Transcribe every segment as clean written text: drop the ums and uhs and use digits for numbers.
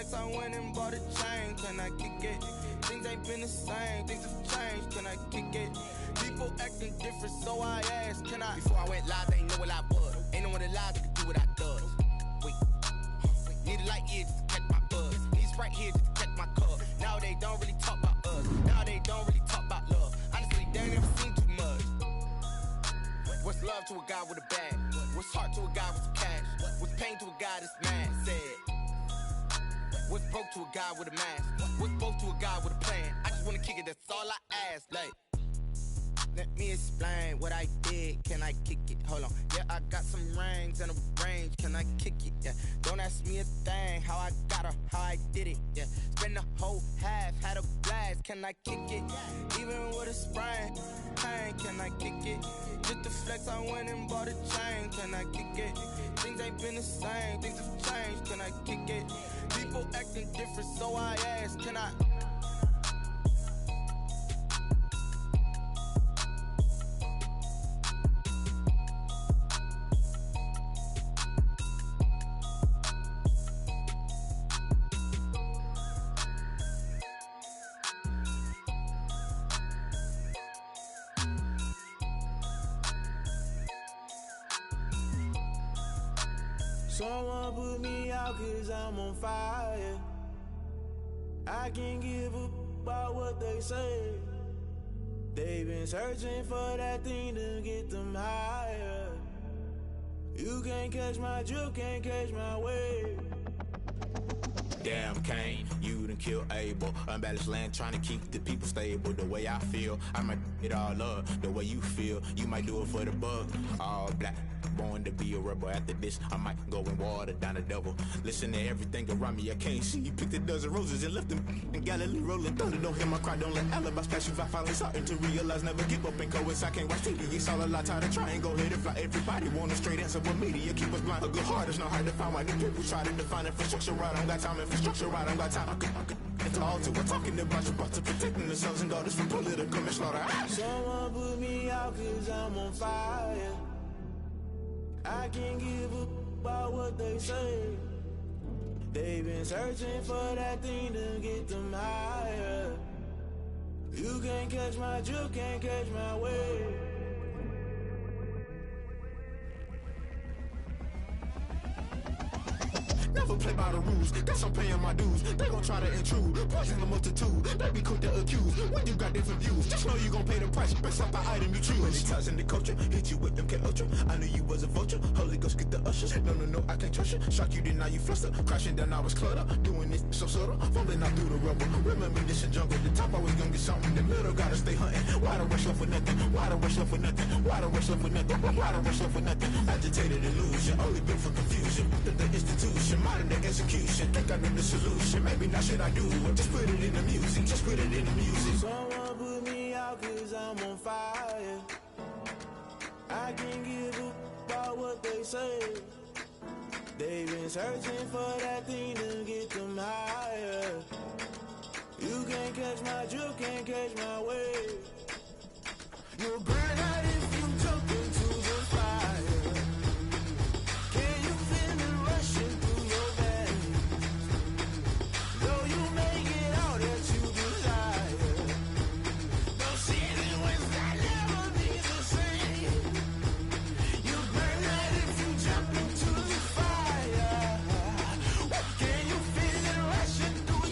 flex, I went and bought a chain. Can I kick it? Things ain't been the same, things have changed. Can I kick it? People acting different, so I asked, can I? Before I went live, they ain't know what I was. Ain't no one alive that could do what I does. Wait, need a light year just to catch my buzz. Need Sprite here just to catch my cup. Now they don't really talk about us. Now they don't really talk about love. Honestly, they ain't never seen too much. What's love to a guy with a bag? What's heart to a guy with some cash? What's pain to a guy that's mad? Said. What's broke to a guy with a mask? What's both to a guy with a plan? I just wanna kick it, that's all I ask. Like, let me explain what I did. Can I kick it? Hold on. Yeah, I got some rings and a range. Can I kick it? Yeah. Don't ask me a thing. How I got her, how I did it. Yeah. Spend the whole half, had a blast. Can I kick it? Even with a sprain, pain. Can I kick it? Just to flex, I went and bought a chain. Can I kick it? Things ain't been the same. Things have changed. Can I kick it? People acting different, so I asked, can I? Someone put me out 'cause I'm on fire. I can't give a about what they say. They've been searching for that thing to get them higher. You can't catch my drift, can't catch my wave. Damn Kane, you done killed Abel. Unbalanced land trying to keep the people stable. The way I feel, I might it all up. The way you feel, you might do it for the buck. All black, born to be a rebel. After this, I might go and water down the devil. Listen to everything around me, I can't see. Picked a dozen roses and left them in Galilee rolling thunder. Don't hear my cry, don't let alibis pass you. I finally starting to realize, never give up and coast. I can't watch TV, it's all a lot, tired of trying, go ahead and fly. Everybody want a straight answer, but media keep us blind. A good heart is not hard to find. Why the people try to define infrastructure right? I don't got time, infrastructure right, I don't got time. I could it's all to we're talking about you, about to protecting the sons and daughters from political manslaughter. Someone put me out 'cause I'm on fire. I can't give a about what they say. They've been searching for that thing to get them higher. You can't catch my drift, can't catch my wave. Never play by the rules, guess I'm paying my dues. They gon' try to intrude, poison the multitude. They be quick to accuse, when you got different views. Just know you gon' pay the price, based off the item you choose. Many times in the culture, hit you with MK Ultra. I knew you was a vulture, Holy Ghost get the ushers. No, I can't trust you. Shock you, then now you fluster. Crashing down, I was clutter. Doing this so subtle, falling out through the rubble. Remember this in jungle, the top always gonna get something. The middle gotta stay hunting. Why the rush left for nothing? Why the rush left for nothing? Why the rush left for nothing? Why the rush left for nothing? Agitated illusion, only built for confusion. The institution, modern day execution. Think I know the solution. Maybe not shit I do. Just put it in the music. Just put it in the music. Someone put me out 'cause I'm on fire. I can't give a about what they say. They've been searching for that thing to get them higher. You can't catch my drift, can't catch my wave. You'll burn out if you jump into the fire. Can you feel it rushing through your veins? Though you make it all that you desire. Those feelings will never be the same. You burn out if you jump into the fire. Can you feel it rushing through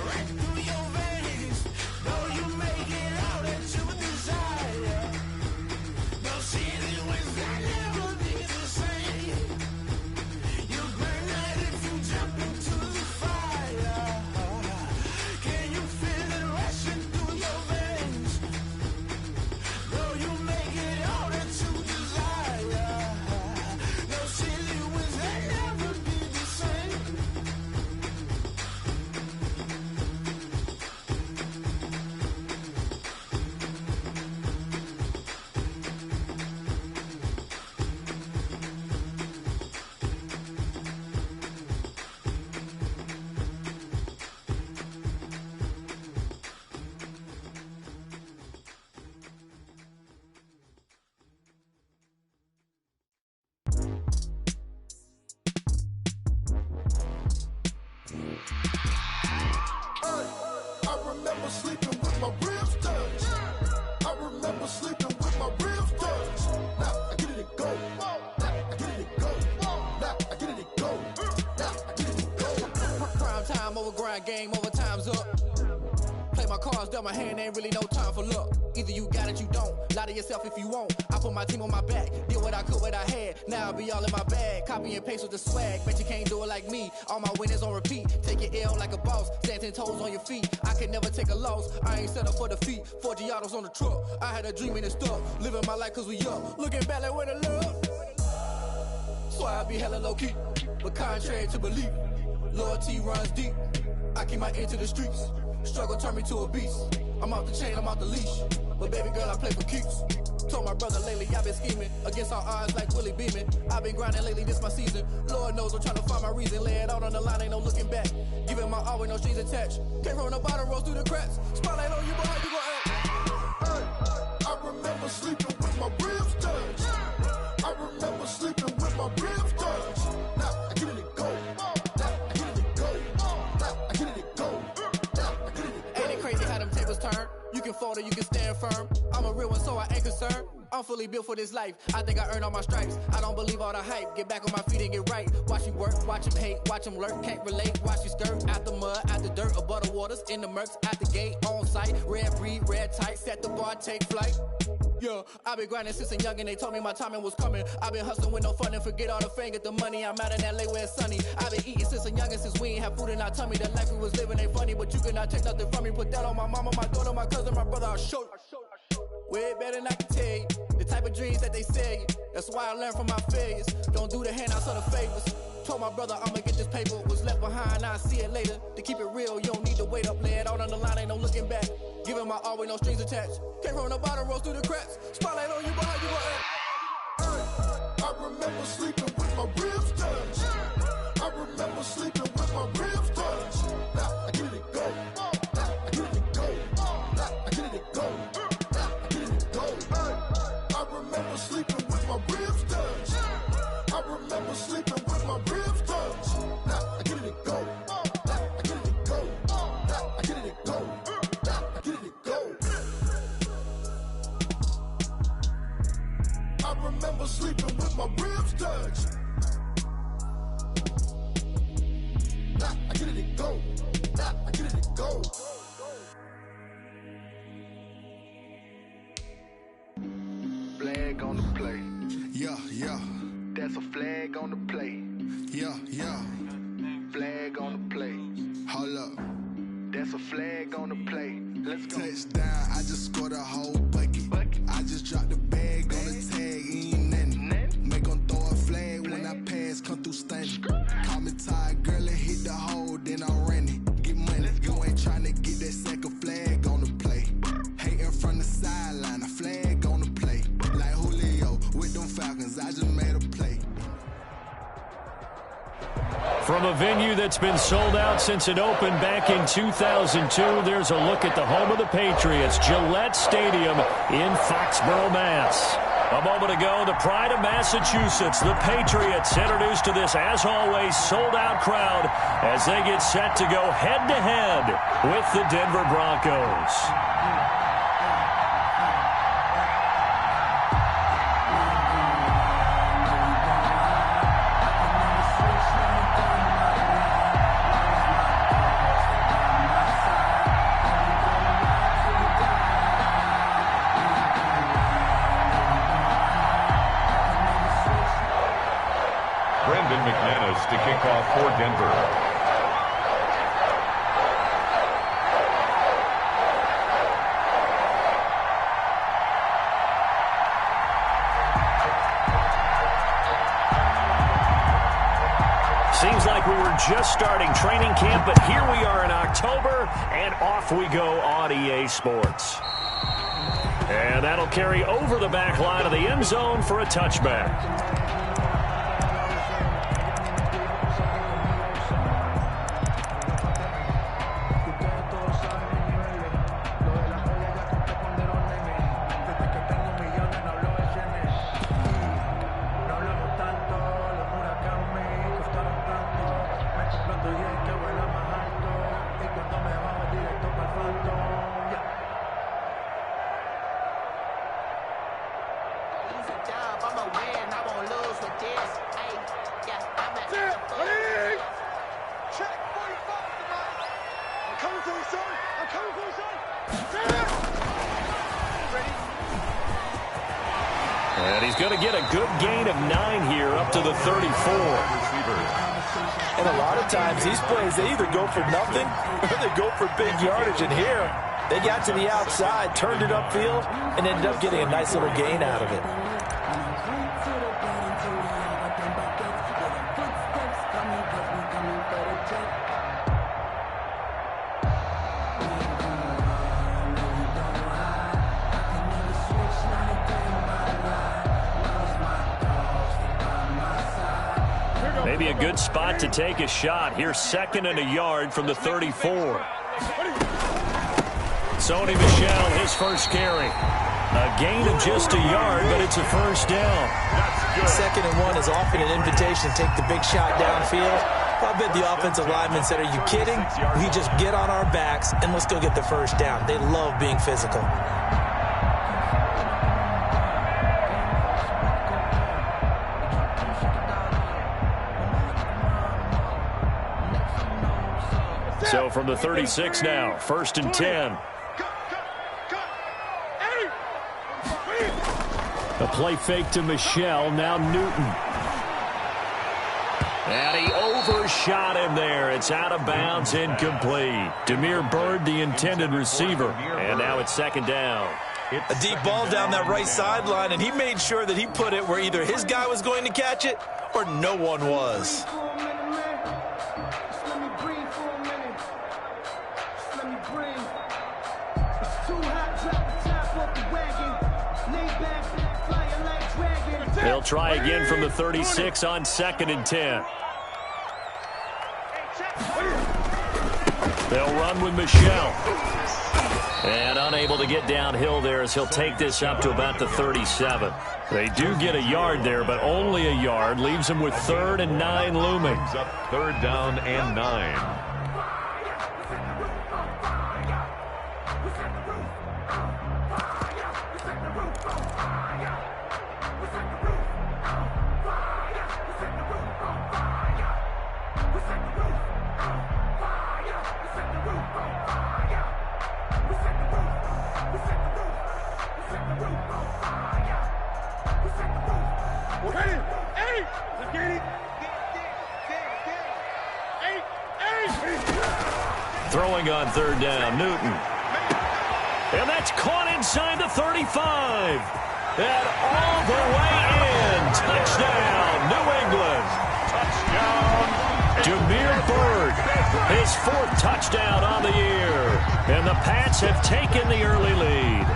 right through your veins? Though you make it all that you desire. Those feelings will never be the same. You burn out if you jump into the fire. Can you feel it rushing through your veins? Though you make it all that you desire. Those feelings will never be the same. remember sleeping with my ribs touched. I remember sleeping with my ribs touched. Now I get it and go. Now I get it and go. Now I get it and go. Now I get it and go. Prime time over grind game, over time's up. Play my cards, dealt my hand, ain't really no time for luck. Either you got it, you don't. Lie to yourself if you won't. I put my team on my back, did what I could, what I had. Now I'll be all in my bag, copy and paste with the swag. Bet you can't do it like me. All my winners on repeat. Take your L like a boss, stand 10 toes on your feet. I can never take a loss. I ain't set up for defeat. 4 Giottos on the truck. I had a dream and it stuck. Living my life cause we up. Looking back like where the love. So I be hella low key, but contrary to belief, loyalty runs deep. I keep my ear to the streets. Struggle turned me to a beast. I'm off the chain, I'm off the leash. But baby girl, I play for keeps. Told my brother lately, I've been scheming against all odds like Willie Beeman. I've been grinding lately, this my season. Lord knows I'm trying to find my reason. Lay it out on the line, ain't no looking back. Giving my all with no strings attached. Came from the bottom, rose through the cracks. Spotlight on you, but how you gon' act? I remember sleeping with my ribs touched. I remember sleeping with my ribs touched. Now I get it and go. Now I get it and go. Now I get it and go. Now I get it and go. Ain't it crazy how them tables turn? You can fold or you can stand firm. I'm a real one, so I ain't concerned. I'm fully built for this life. I think I earned all my stripes. I don't believe all the hype. Get back on my feet and get right. Watch you work, watch him hate, watch him lurk. Can't relate, watch you skirt. Out the mud, out the dirt, above the waters, in the murks, out the gate, on site. Red breed, red tight, set the bar, take flight. Yeah, I've been grinding since a young and they told me my timing was coming. I've been hustling with no fun and forget all the fame, get the money. I'm out in LA where it's sunny. I've been eating since a youngin', since we ain't have food in our tummy. The life we was living ain't funny, but you cannot take nothing from me. Put that on my mama, my daughter, my cousin, my brother, I'll show you. Way better than I can tell you. The type of dreams that they sell you. That's why I learned from my failures. Don't do the handouts or the favors. Told my brother I'ma get this paper. Was left behind, I'll see it later. To keep it real, you don't need to wait up. Lay it out on the line, ain't no looking back. Giving my all with no strings attached. Came from the bottom, rose through the cracks. Spotlight on you, but how you gon' act? I remember sleeping with my ribs touched. I remember sleeping with my ribs touched. Now I get it and go. Now I get it and go. Now I get it and go. Now I get it and go. I remember sleeping with my ribs touched. I remember sleeping with my ribs touched. Now I get it and go. Now I get it and go. Now I get it and go. Now I get it and go. I remember sleeping with my ribs touched. Now I get it and go. Now I get it and go. Flag on the play. Yeah, yeah. That's a flag on the play. Yeah, yeah. Flag on the play. Hold up. That's a flag on the play. Let's go. Touchdown, I just scored a whole bucket. I just dropped the bag on the tag, ain't nothing. Make 'em throw a flag when I pass, come through stunning. Call me tired, girl, and hit the hole, then I'm running. Get money, you ain't tryna get that second flag on the play. Hating from the sideline, a flag on the play. Like Julio with them Falcons, I just made a play. From a venue that's been sold out since it opened back in 2002, there's a look at the home of the Patriots, Gillette Stadium in Foxborough, Mass. A moment ago, the pride of Massachusetts, the Patriots, introduced to this, as always, sold-out crowd as they get set to go head-to-head with the Denver Broncos. To kick off for Denver. Seems like we were just starting training camp, but here we are in October, and off we go on EA Sports. And that'll carry over the back line of the end zone for a touchback. Cuando llegue vuela más alto y cuando me bajo directo para el falto. And he's going to get a good gain of 9 here up to the 34. And a lot of times these plays, they either go for nothing or they go for big yardage. And here, they got to the outside, turned it upfield, and ended up getting a nice little gain out of it. Maybe a good spot to take a shot. Here's 2nd and a yard from the 34. Sony Michel, his first carry. A gain of just a yard, but it's a first down. 2nd and 1 is often an invitation to take the big shot downfield. I bet the offensive lineman said, are you kidding? We just get on our backs and let's go get the first down. They love being physical. So from the 36 now, 1st and 10. A play fake to Michel, now Newton. And he overshot him there. It's out of bounds, incomplete. Demir Bird, the intended receiver. And now it's 2nd down. A deep ball down that right sideline, and he made sure that he put it where either his guy was going to catch it or no one was. They'll try again from the 36 on 2nd and 10. They'll run with Michel. And unable to get downhill there as he'll take this up to about the 37. They do get a yard there, but only a yard. Leaves them with 3rd and 9 looming. 3rd down and 9. Throwing on 3rd down, Newton. And that's caught inside the 35. And all the way in. Touchdown, New England. Touchdown. Demir Bird, his 4th touchdown on the year. And the Pats have taken the early lead.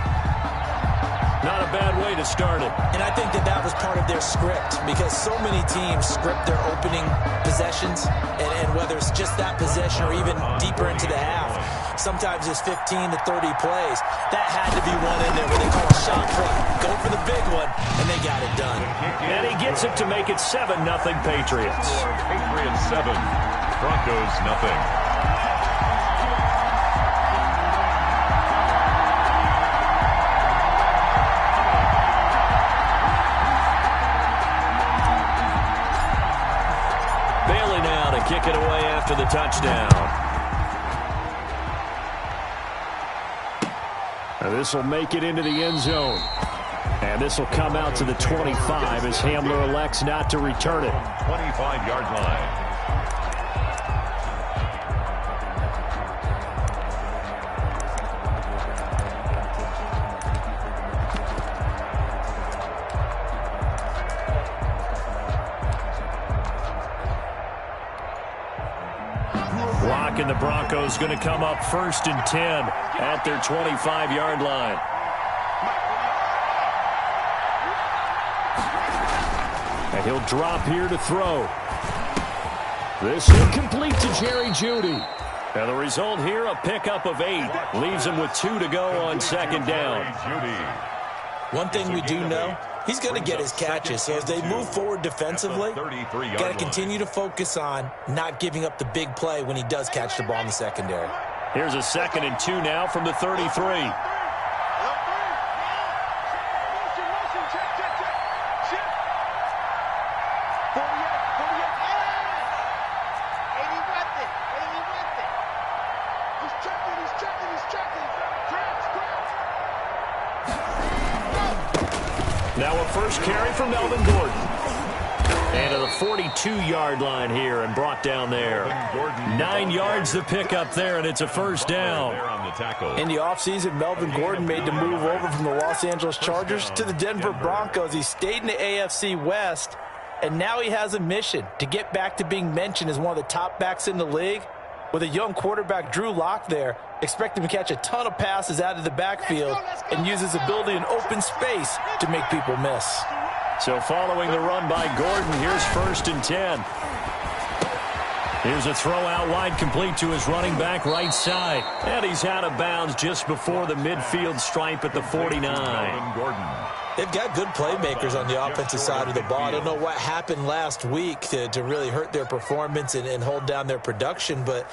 Not a bad way to start it. And I think that that was part of their script, because so many teams script their opening possessions, and whether it's just that possession or even deeper into the half, sometimes it's 15 to 30 plays. That had to be one in there where they call a shot front, go for the big one, and they got it done. And he gets it to make it 7-0 Patriots. Patriots 7, Broncos nothing. Kick it away after the touchdown. And this will make it into the end zone. And this will come out to the 25 as Hamler elects not to return it. 25-yard line. And the Broncos going to come up 1st and 10 at their 25-yard line. And he'll drop here to throw. This incomplete to Jerry Jeudy. And the result here, a pickup of 8. Leaves him with 2 to go on 2nd down. One thing we do know, he's going to get his catches. So as they move forward defensively, got to continue to focus on not giving up the big play when he does catch the ball in the secondary. Here's a 2nd and 2 now from the 33. Now a first carry from Melvin Gordon. And to the 42-yard line here and brought down there. 9 yards to pick up there, and it's a first down. In the offseason, Melvin Gordon made the move over from the Los Angeles Chargers to the Denver Broncos. He stayed in the AFC West, and now he has a mission to get back to being mentioned as one of the top backs in the league. With a young quarterback, Drew Lock, there, expect him to catch a ton of passes out of the backfield and use his ability in open space to make people miss. So following the run by Gordon, here's 1st and 10. Here's a throw out wide, complete to his running back right side. And he's out of bounds just before the midfield stripe at the 49. They've got good playmakers on the offensive side of the ball. I don't know what happened last week to really hurt their performance and hold down their production, but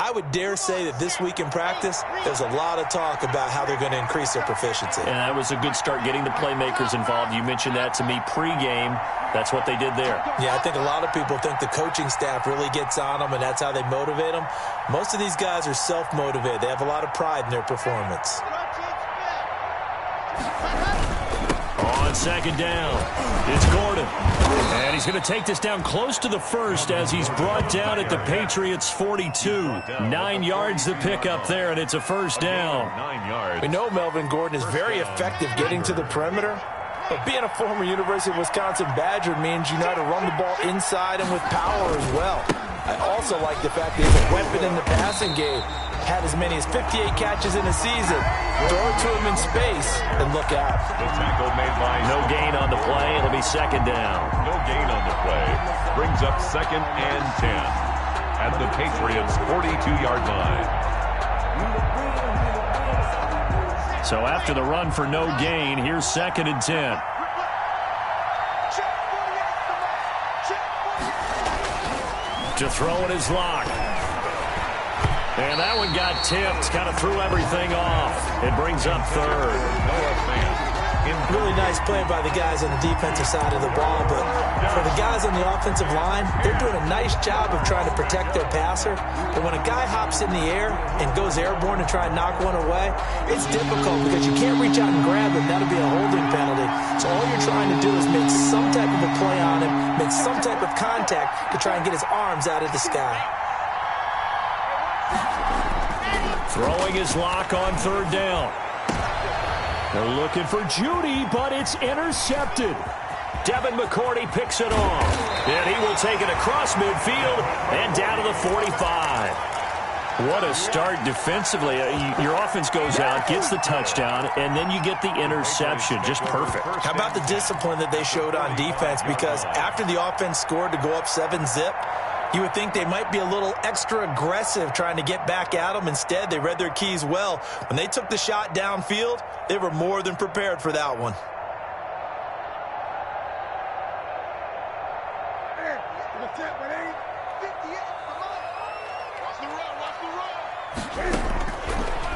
I would dare say that this week in practice, there's a lot of talk about how they're going to increase their proficiency. And that was a good start, getting the playmakers involved. You mentioned that to me pregame. That's what they did there. Yeah, I think a lot of people think the coaching staff really gets on them, and that's how they motivate them. Most of these guys are self-motivated. They have a lot of pride in their performance. On 2nd down, it's Gordon. And he's going to take this down close to the 1st as he's brought down at the Patriots' 42. 9 yards to pick up there, and it's a first down. 9 yards. We know Melvin Gordon is very effective getting to the perimeter, but being a former University of Wisconsin Badger means you know how to run the ball inside and with power as well. I also like the fact that he's a weapon in the passing game. Had as many as 58 catches in a season. Throw it to him in space and look out. The tackle made by no gain on the play. It'll be 2nd down. No gain on the play. Brings up 2nd and 10 at the Patriots' 42-yard line. So after the run for no gain, here's 2nd and 10. To throw it is Lock. And that one got tipped, kind of threw everything off. It brings up 3rd. Really nice play by the guys on the defensive side of the ball, but for the guys on the offensive line, they're doing a nice job of trying to protect their passer. But when a guy hops in the air and goes airborne to try and knock one away, it's difficult because you can't reach out and grab him. That'll be a holding penalty. So all you're trying to do is make some type of a play on him, make some type of contact to try and get his arms out of the sky. Throwing his Lock on 3rd down. They're looking for Judy, but it's intercepted. Devin McCourty picks it off. And he will take it across midfield and down to the 45. What a start defensively. Your offense goes out, gets the touchdown, and then you get the interception. Just perfect. How about the discipline that they showed on defense? Because after the offense scored to go up 7-zip, you would think they might be a little extra aggressive trying to get back at them. Instead, they read their keys well. When they took the shot downfield, they were more than prepared for that one.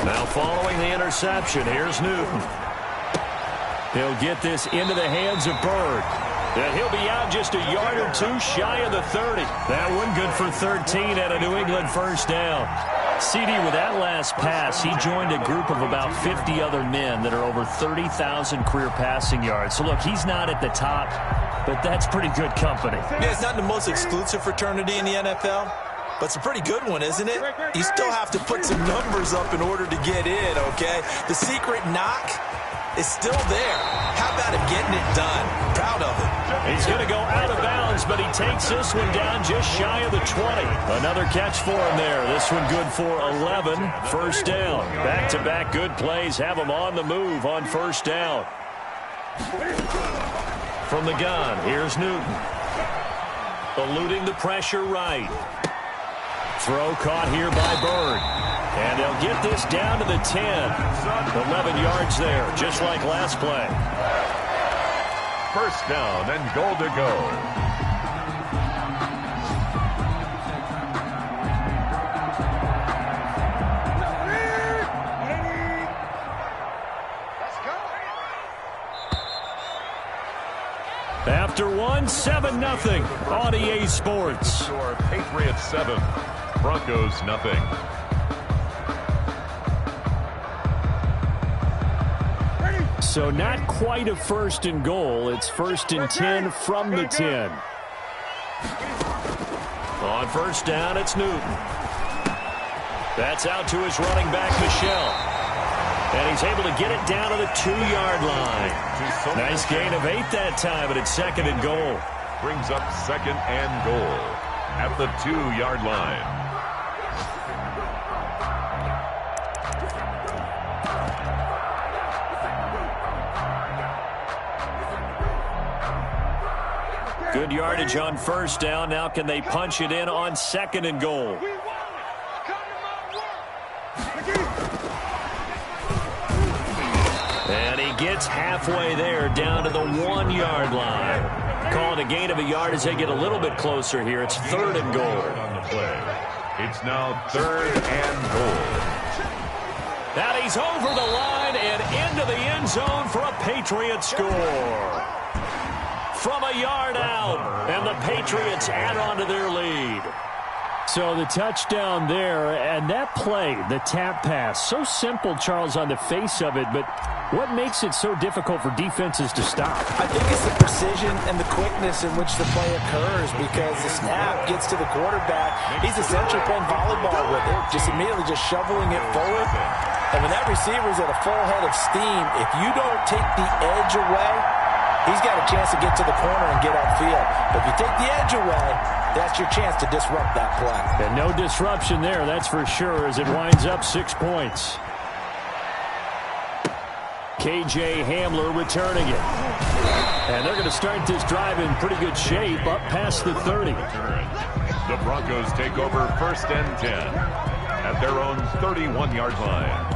Now following the interception, here's Newton. He'll get this into the hands of Bird. And he'll be out just a yard or two shy of the 30. That one good for 13 at a New England first down. CD, with that last pass, he joined a group of about 50 other men that are over 30,000 career passing yards. So, look, he's not at the top, but that's pretty good company. Yeah, it's not the most exclusive fraternity in the NFL, but it's a pretty good one, isn't it? You still have to put some numbers up in order to get in, okay? The secret knock is still there. How about him getting it done? Proud of him. He's going to go out of bounds, but he takes this one down just shy of the 20. Another catch for him there. This one good for 11. First down. Back-to-back good plays have him on the move on first down. From the gun, here's Newton. Eluding the pressure right. Throw caught here by Bird. And they'll get this down to the 10. 11 yards there, just like last play. First down and goal to go. After one, 7-0 on EA Sports. Patriots 7, Broncos nothing. So not quite a 1st and goal. It's 1st and 10 from the 10. On 1st down, it's Newton. That's out to his running back, Michel. And he's able to get it down to the 2-yard line. Nice gain of 8 that time, but it's 2nd and goal. Brings up 2nd and goal at the 2-yard line. Good yardage on 1st down. Now can they punch it in on 2nd and goal? And he gets halfway there, down to the 1-yard line. Called a gain of a yard as they get a little bit closer here. It's 3rd and goal. On the play. It's now 3rd and goal. Now he's over the line and into the end zone for a Patriot score. From a yard out, and the Patriots add on to their lead. So the touchdown there, and that play, the tap pass, so simple, Charles, on the face of it, but what makes it so difficult for defenses to stop? I think it's the precision and the quickness in which the play occurs, because the snap gets to the quarterback. He's essentially playing volleyball with it, just immediately just shoveling it forward. And when that receiver's at a full head of steam, if you don't take the edge away, he's got a chance to get to the corner and get upfield. But if you take the edge away, that's your chance to disrupt that play. And no disruption there, that's for sure, as it winds up 6 points. K.J. Hamler returning it. And they're going to start this drive in pretty good shape, up past the 30. The Broncos take over 1st and 10 at their own 31-yard line.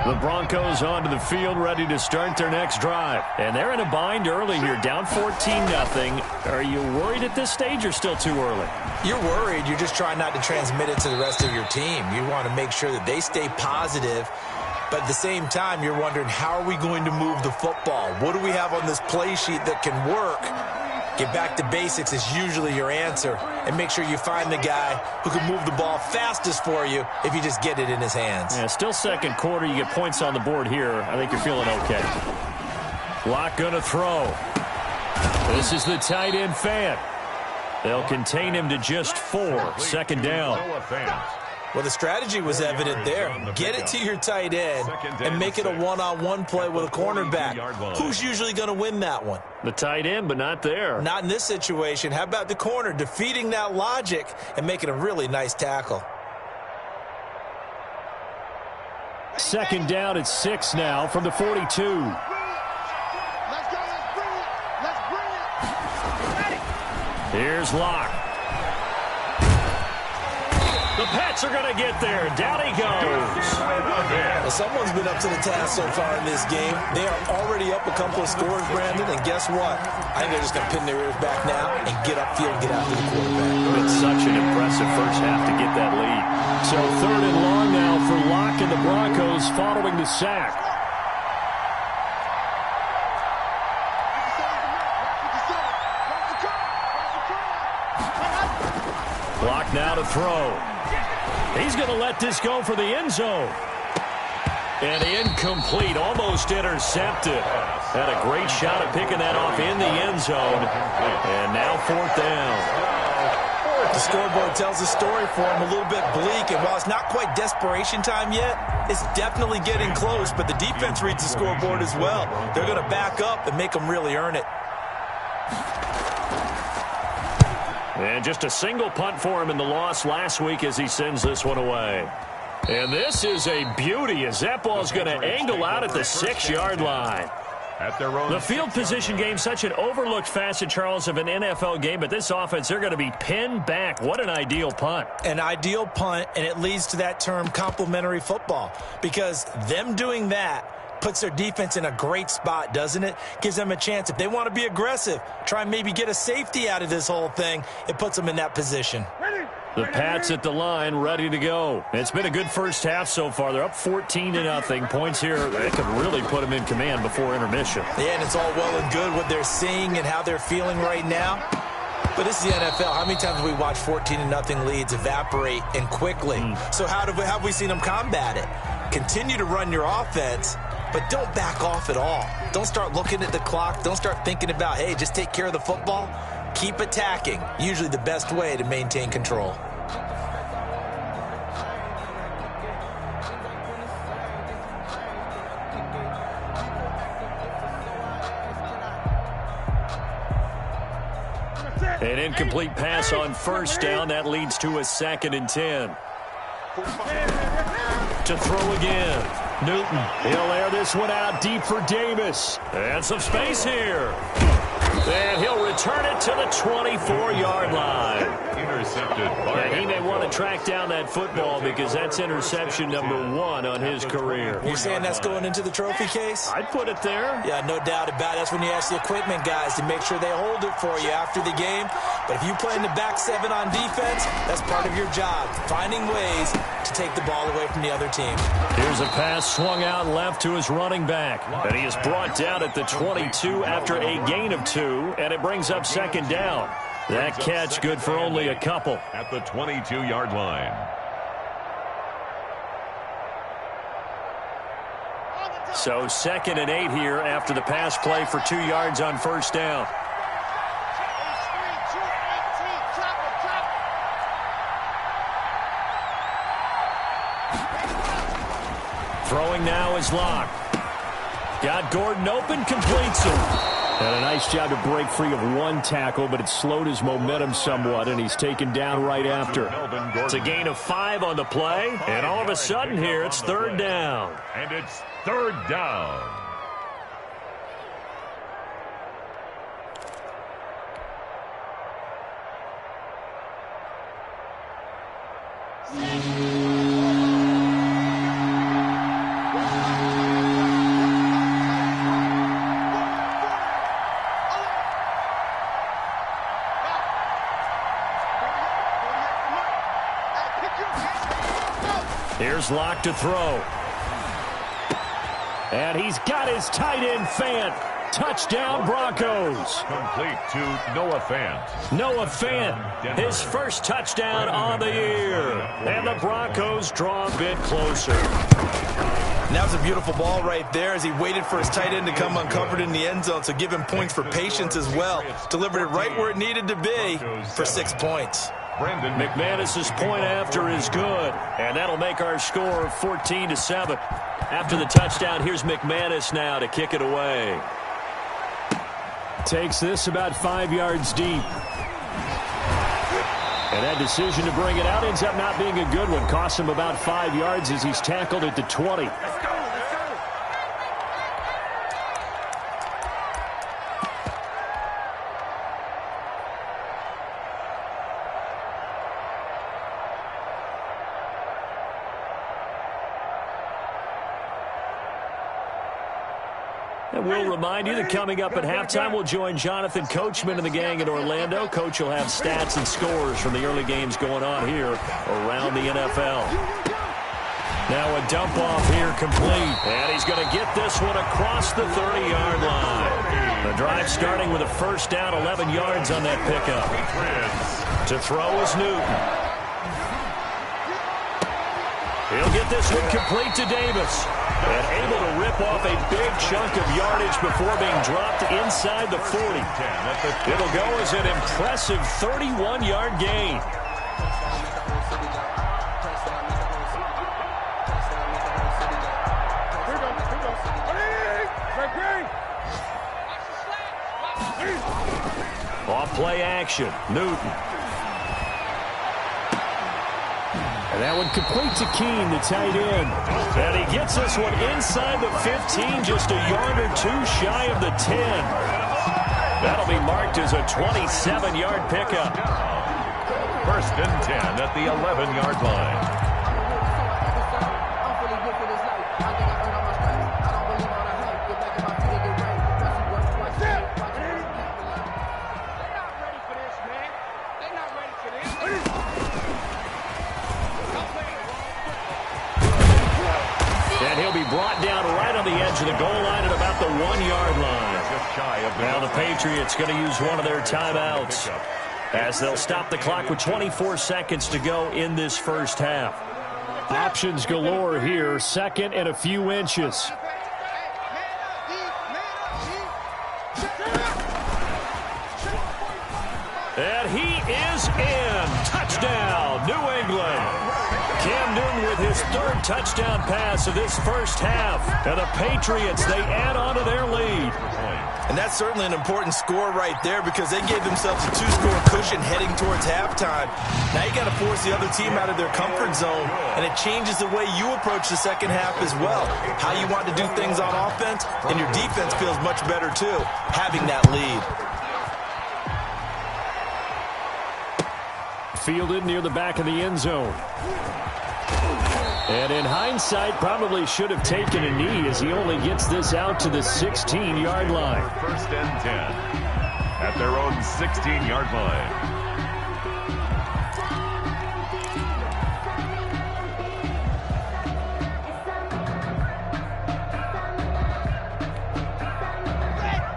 The Broncos onto the field, ready to start their next drive. And they're in a bind early here, down 14-0. Are you worried at this stage or still too early? You're worried. You're just trying not to transmit it to the rest of your team. You want to make sure that they stay positive. But at the same time, you're wondering, how are we going to move the football? What do we have on this play sheet that can work? Get back to basics is usually your answer. And make sure you find the guy who can move the ball fastest for you if you just get it in his hands. Yeah, still 2nd quarter. You get points on the board here. I think you're feeling okay. Locke going to throw. This is the tight end Fant. They'll contain him to just 4. 2nd down. Well, the strategy was evident there. Get it to your tight end and make it a one-on-one play with a cornerback. Who's usually going to win that one? The tight end, but not there. Not in this situation. How about the corner defeating that logic and making a really nice tackle? 2nd down at 6 now from the 42. Let's go. Let's bring it. Here's Locke. The Pats are going to get there. Down he goes. Well, someone's been up to the task so far in this game. They are already up a couple of scores, Brandon, and guess what? I think they're just going to pin their ears back now and get upfield and get after the quarterback. It's such an impressive first half to get that lead. So 3rd and long now for Locke and the Broncos following the sack. Locke now to throw. He's going to let this go for the end zone. And incomplete, almost intercepted. Had a great shot at picking that off in the end zone. And now 4th down. The scoreboard tells a story for him, a little bit bleak. And while it's not quite desperation time yet, it's definitely getting close. But the defense reads the scoreboard as well. They're going to back up and make them really earn it. And just a single punt for him in the loss last week as he sends this one away. And this is a beauty as that ball's going to angle out at the 6-yard line. The field position game, such an overlooked facet, Charles, of an NFL game, but this offense, they're going to be pinned back. What an ideal punt. An ideal punt, and it leads to that term complementary football, because them doing that puts their defense in a great spot, doesn't it? Gives them a chance. If they want to be aggressive, try and maybe get a safety out of this whole thing, it puts them in that position. The Pats at the line, ready to go. It's been a good first half so far. They're up 14-0. Points here that could really put them in command before intermission. Yeah, and it's all well and good what they're seeing and how they're feeling right now. But this is the NFL. How many times have we watched 14-0 leads evaporate and quickly? So how have we seen them combat it? Continue to run your offense, but don't back off at all. Don't start looking at the clock. Don't start thinking about, hey, just take care of the football. Keep attacking. Usually the best way to maintain control. An incomplete pass on first down. That leads to a 2nd and 10. To throw again. Newton. He'll air this one out deep for Davis. And some space here. And he'll return it to the 24-yard line. Intercepted. And he may want to track down that football because that's interception number 1 on his career. You're saying that's going into the trophy case? I'd put it there. Yeah, no doubt about it. That's when you ask the equipment guys to make sure they hold it for you after the game. But if you play in the back 7 on defense, that's part of your job, finding ways to take the ball away from the other team. Here's a pass swung out left to his running back. And he is brought down at the 22 after a gain of 2, and it brings up 2nd down. That catch good for only a couple. At the 22-yard line. So 2nd and 8 here after the pass play for 2 yards on first down. Throwing now is Locke. Got Gordon open, completes him. And a nice job to break free of 1 tackle, but it slowed his momentum somewhat, and he's taken down right after. It's a gain of 5 on the play, and all of a sudden here it's 3rd down. And it's 3rd down. Here's Locke to throw. And he's got his tight end Fant. Touchdown Broncos. Complete to Noah Fant. Noah Fant, his first touchdown on the year. And the Broncos draw a bit closer. And that was a beautiful ball right there as he waited for his tight end to come uncovered in the end zone. So give him points for patience as well. Delivered it right where it needed to be for 6 points. McManus's point after is good, and that'll make our score 14-7. After the touchdown, here's McManus now to kick it away. Takes this about 5 yards deep. And that decision to bring it out ends up not being a good one. Costs him about 5 yards as he's tackled at the 20. And we'll remind you that coming up at halftime, we'll join Jonathan Coachman and the gang in Orlando. Coach will have stats and scores from the early games going on here around the NFL. Now a dump off here complete. And he's going to get this one across the 30-yard line. The drive starting with a first down, 11 yards on that pickup. To throw is Newton. He'll get this one complete to Davis. And able to rip off a big chunk of yardage before being dropped inside the 40. It'll go as an impressive 31-yard gain. Off play action, Newton. And that one complete to Keene, the tight end. And he gets this one inside the 15, just a yard or 2 shy of the 10. That'll be marked as a 27-yard pickup. 1st and 10 at the 11-yard line. And he'll be brought down right on the edge of the goal line at about the 1-yard line. Now the Patriots going to use one of their timeouts. as they'll stop the clock with 24 seconds to go in this first half. Options galore here, second and a few inches. And he is in. Touchdown, New England. Cam Newton with his third touchdown pass of this first half. And the Patriots, they add on to their lead. And that's certainly an important score right there because they gave themselves a 2-score cushion heading towards halftime. Now you got to force the other team out of their comfort zone, and it changes the way you approach the second half as well. How you want to do things on offense, and your defense feels much better too, having that lead. Fielded near the back of the end zone. And in hindsight, probably should have taken a knee as he only gets this out to the 16-yard line. First and 10 at their own 16-yard line.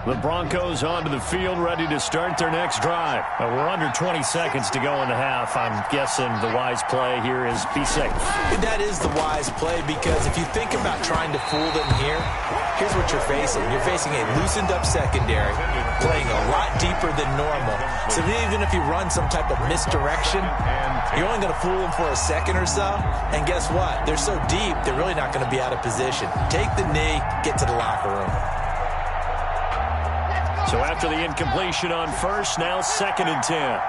The Broncos onto the field, ready to start their next drive. We're under 20 seconds to go in the half. I'm guessing the wise play here is be safe. That is the wise play because if you think about trying to fool them here, here's what you're facing. You're facing a loosened-up secondary, playing a lot deeper than normal. So even if you run some type of misdirection, you're only going to fool them for a second or so. And guess what? They're so deep, they're really not going to be out of position. Take the knee, get to the locker room. So after the incompletion on first, now second and 10.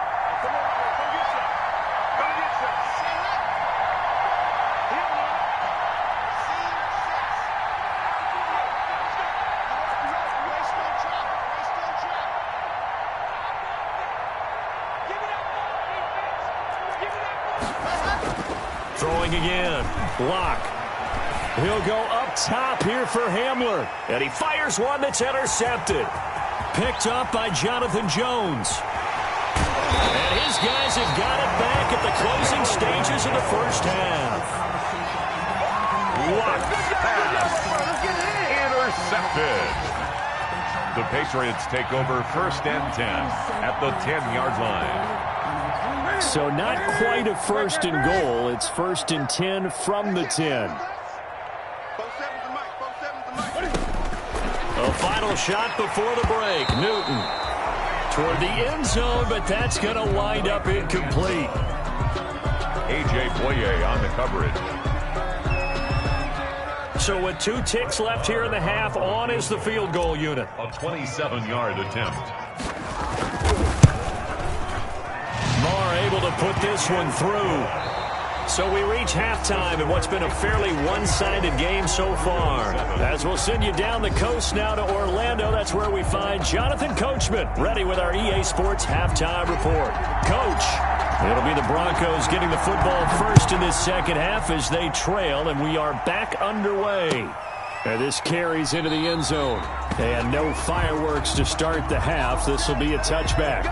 Throwing again. Block. He'll go up top here for Hamler. And he fires one that's intercepted. Picked up by Jonathan Jones. And his guys have got it back at the closing stages of the first half. What pass! Intercepted. The Patriots take over first and 10 at the 10-yard line. So not quite a first and goal. It's first and 10 from the 10. A final shot before the break. Newton toward the end zone, but that's going to wind up incomplete. A.J. Boye on the coverage. So with 2 ticks left here in the half, on is the field goal unit. A 27-yard attempt. Marr able to put this one through. So we reach halftime in what's been a fairly one-sided game so far. As we'll send you down the coast now to Orlando, that's where we find Jonathan Coachman, ready with our EA Sports halftime report. Coach, it'll be the Broncos getting the football first in this second half as they trail, and we are back underway. And this carries into the end zone. And no fireworks to start the half. This will be a touchback.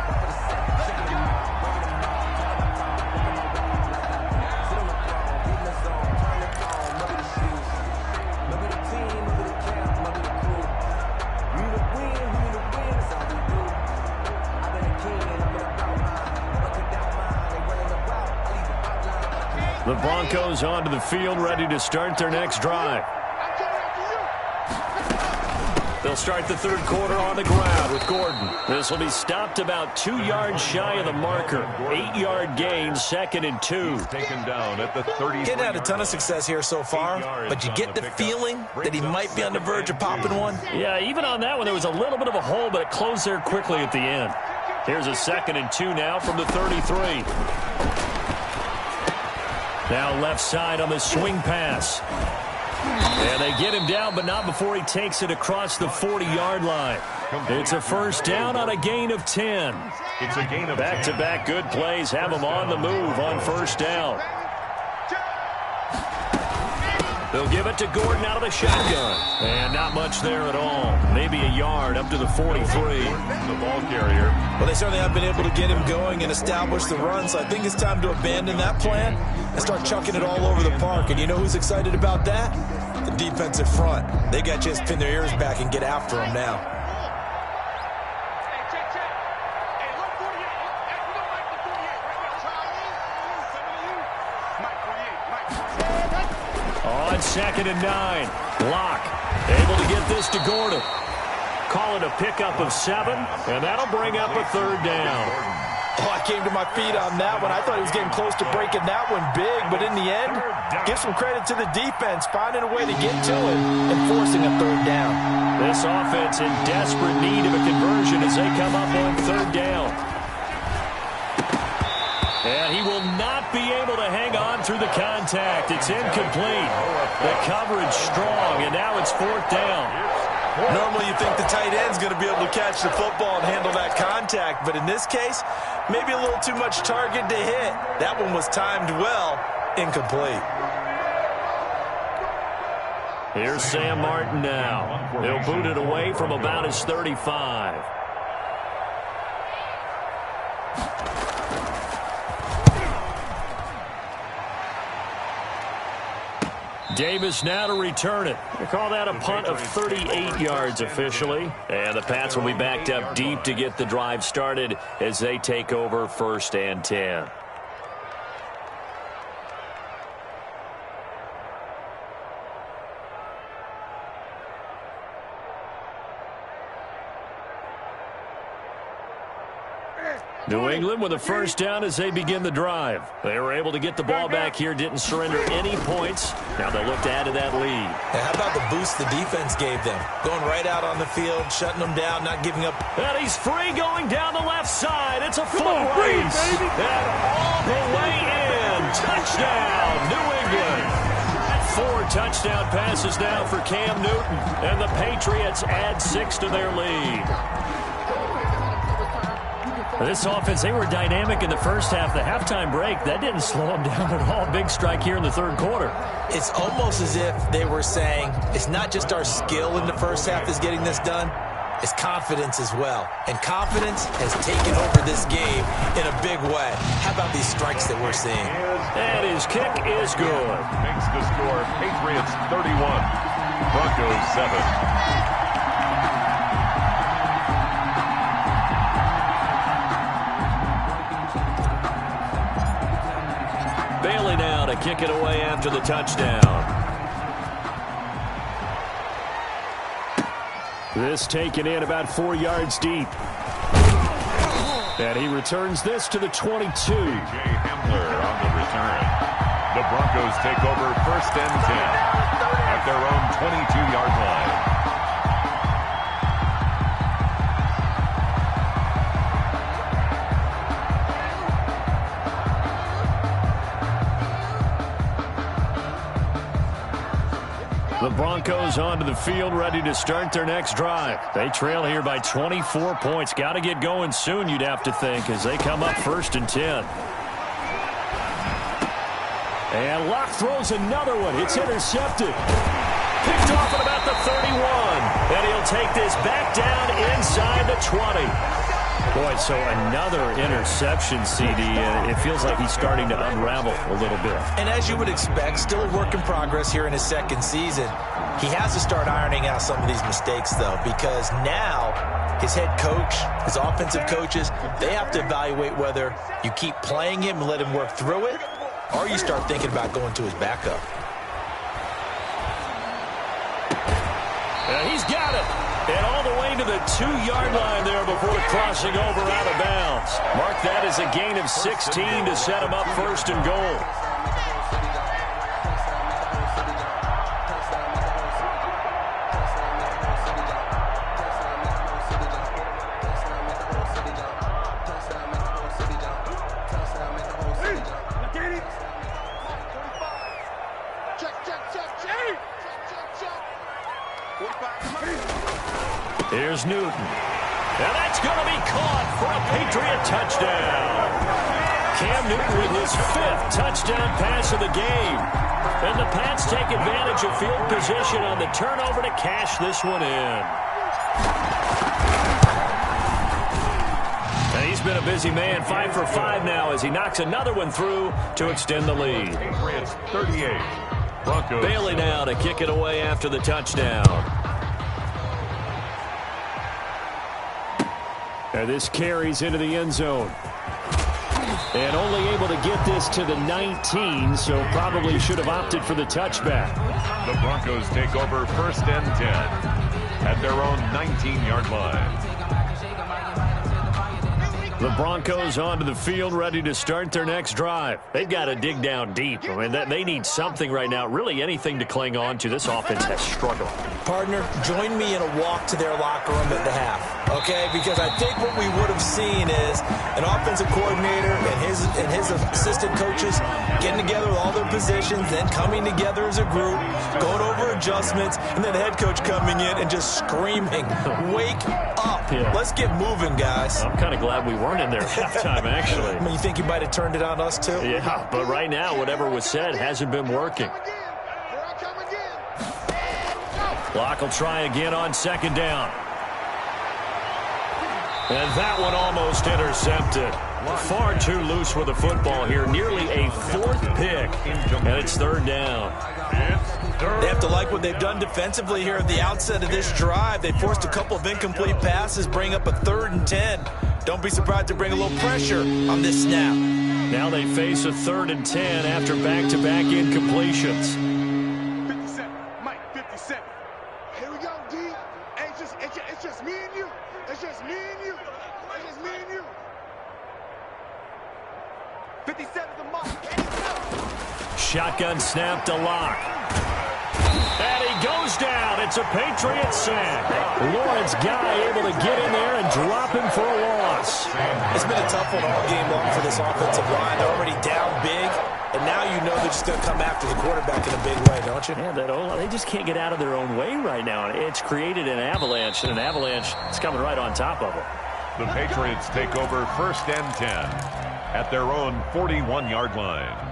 The Broncos onto the field, ready to start their next drive. They'll start the third quarter on the ground with Gordon. This will be stopped about 2 yards shy of the marker. 8-yard gain, second and 2. Taken down at the 30. Getting had a ton of success here so far, but you get the feeling that he might be on the verge of popping one. Yeah, even on that one, there was a little bit of a hole, but it closed there quickly at the end. Here's a second and 2 now from the 33. Now left side on the swing pass. And they get him down, but not before he takes it across the 40-yard line. It's a first down on a gain of 10. It's a gain of 10. Back-to-back good plays have him on the move on first down. They'll give it to Gordon out of the shotgun. And not much there at all. Maybe a yard up to the 43. The ball carrier. Well, they certainly have been able to get him going and establish the run, so I think it's time to abandon that plan and start chucking it all over the park. And you know who's excited about that? The defensive front. They got a chance to pin their ears back and get after him now. on 2nd and 9. Locke able to get this to Gordon. Call it a pickup of 7, and that'll bring up a 3rd down. Oh, I came to my feet on that one. I thought he was getting close to breaking that one big, but in the end, give some credit to the defense, finding a way to get to it and forcing a 3rd down. This offense in desperate need of a conversion as they come up on 3rd down. And he will not be able to hang on through the contact. It's incomplete. The coverage strong, and now it's 4th down. Normally you think the tight end's going to be able to catch the football and handle that contact, but in this case, maybe a little too much target to hit. That one was timed well, incomplete. Here's Sam Martin now. He'll boot it away from about his 35. Davis now to return it. They call that a punt of 38 yards officially. And the Pats will be backed up deep to get the drive started as they take over 1st and 10. New England with a 1st down as they begin the drive. They were able to get the ball back here, didn't surrender any points. Now they look to add to that lead. And how about the boost the defense gave them? Going right out on the field, shutting them down, not giving up. And he's free going down the left side. It's a foot race. And all the way in. Touchdown, New England. 4 touchdown passes now for Cam Newton. And the Patriots add 6 to their lead. This offense, they were dynamic in the first half. The halftime break, that didn't slow them down at all. Big strike here in the 3rd quarter. It's almost as if they were saying, it's not just our skill in the first half that's getting this done, it's confidence as well. And confidence has taken over this game in a big way. How about these strikes that we're seeing? And his kick is good. Makes the score Patriots 31, Broncos 7. Bailey now to kick it away after the touchdown. This taken in about 4 yards deep. And he returns this to the 22. J. Hamler on the return. The Broncos take over 1st and 10 at their own 22-yard line. The Broncos onto the field, ready to start their next drive. They trail here by 24 points. Got to get going soon, you'd have to think, as they come up 1st and 10. And Locke throws another one. It's intercepted. Picked off at about the 31. And he'll take this back down inside the 20. Boy, so another interception, CD. It feels like he's starting to unravel a little bit. And as you would expect, still a work in progress here in his 2nd season. He has to start ironing out some of these mistakes, though, because now his head coach, his offensive coaches, they have to evaluate whether you keep playing him and let him work through it, or you start thinking about going to his backup. And he's got it. And all the way to the 2-yard line there before crossing over out of bounds. Mark that as a gain of 16 to set him up 1st and goal. Here's Newton. And that's going to be caught for a Patriot touchdown. Cam Newton with his 5th touchdown pass of the game. And the Pats take advantage of field position on the turnover to cash this one in. And he's been a busy man, 5 for 5 now as he knocks another one through to extend the lead. Patriots 38, Broncos. Bailey now to kick it away after the touchdown. And this carries into the end zone. And only able to get this to the 19, so probably should have opted for the touchback. The Broncos take over 1st and 10 at their own 19-yard line. The Broncos onto the field, ready to start their next drive. They've got to dig down deep. I mean, they need something right now, really anything to cling on to. This offense has struggled. Partner, join me in a walk to their locker room at the half, okay? Because I think what we would have seen is an offensive coordinator and his assistant coaches getting together with all their positions, then coming together as a group, going over adjustments, and then the head coach coming in and just screaming, "Wake up. Yeah. Let's get moving, guys." I'm kind of glad we weren't in there at halftime, actually. I mean, you think you might have turned it on us, too? Yeah, but right now, whatever was said hasn't been working. Locke will try again on 2nd down. And that one almost intercepted. Far too loose with the football here. Nearly a 4th pick. And it's 3rd down. They have to like what they've done defensively here at the outset of this drive. They forced a couple of incomplete passes, bring up a 3rd and 10. Don't be surprised to bring a little pressure on this snap. Now they face a 3rd and 10 after back-to-back incompletions. 57, Mike, 57. Here we go, D. Hey, it's just me and you. It's just me and you. It's just me and you. 57 the mark. Shotgun snap to Locke. And he goes down. It's a Patriot sack. Lawrence Guy able to get in there and drop him for a loss. It's been a tough one all game long for this offensive line. They're already down big, and now you know they're just going to come after the quarterback in a big way, don't you? Yeah, they just can't get out of their own way right now. It's created an avalanche, and an avalanche is coming right on top of them. The Patriots take over 1st and 10 at their own 41-yard line.